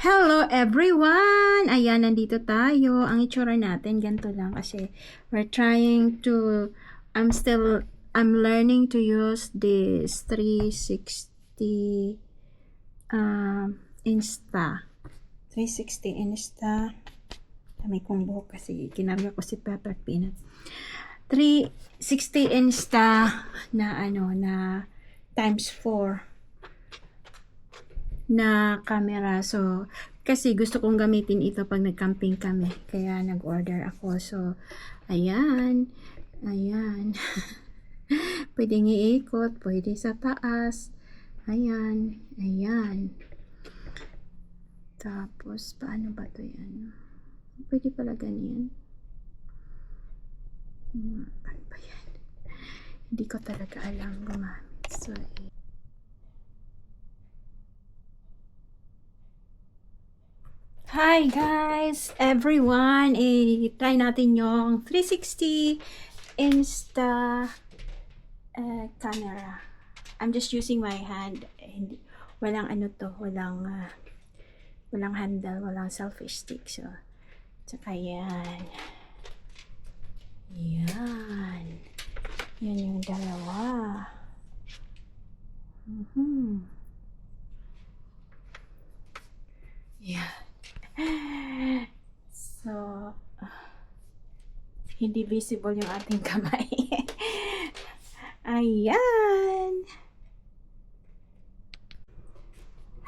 Hello everyone! Ayan, nandito tayo. Ang itsura natin, ganito lang kasi we're trying to, I'm learning to use this 360 Insta. 360 Insta. Dami kong buhok kasi kinarga ko si Pepper Peanut. 360 Insta na na times 4 na camera. So, kasi gusto kong gamitin ito pag nag-camping kami. Kaya nag-order ako. So, ayan. Ayan. Pwedeng iikot. Pwede sa taas. Ayan. Ayan. Tapos, paano ba ito yan? Pwede pala ganyan. Ano ba yan? Hindi ko talaga alam gumamit. So, hi guys, everyone. Try natin yung 360 Insta camera. I'm just using my hand. Walang walang handle, walang selfie stick. So, tsaka yan. Yan. Yan yung dalawa. Yeah. So, hindi visible yung ating kamay. Ayan.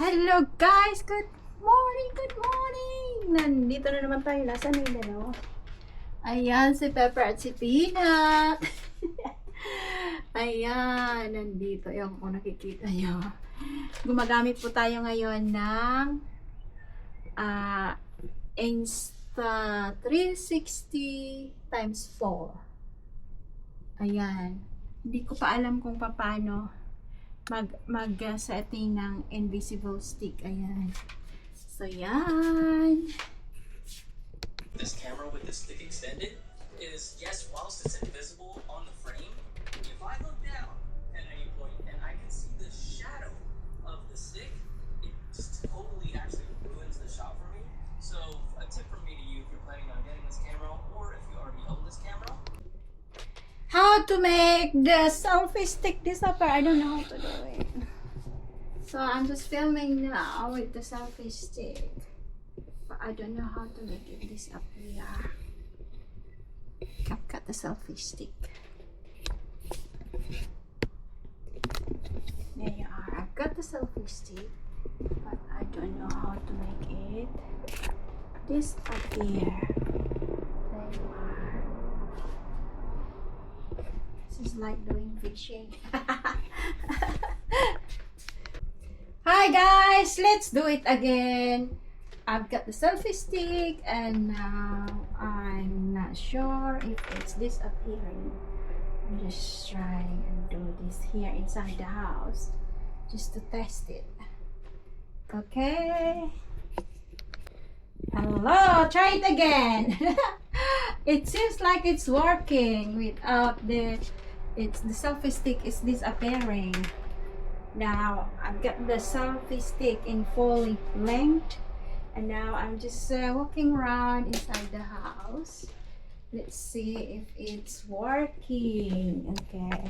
Hello guys! Good morning! Good morning! Nandito na naman tayo. Nasaan yung dalawa? Ayan, si Pepper at si Peanut. Ayan, nandito. Ayan kung nakikita nyo. Gumagamit po tayo ngayon ng Insta 360 times 4. Ayan. Hindi ko pa alam kung paano mag-setting ng invisible stick. Ayan. So, yan. This camera with the stick extended is, yes, whilst it's invisible on the frame, if I look down at any point and I can see the shadow of the stick, it just totally actually ruins the shot for me. So a tip from me to you if you're planning on getting this camera or if you already own this camera. How to make the selfie stick disappear? I don't know how to do it. So I'm just filming now with the selfie stick. But I don't know how to make it disappear. I've got the selfie stick. There you are. I've got the selfie stick. But I don't know how to make it disappear. There you are. This is like doing fishing. Hi guys, let's do it again. I've got the selfie stick and now I'm not sure if it's disappearing. I'm just trying and do this here inside the house just to test it. Okay. Hello, try it again. It seems like it's working without the selfie stick is disappearing. Now I've got the selfie stick in full length and now I'm just walking around inside the house. Let's see if it's working. Okay.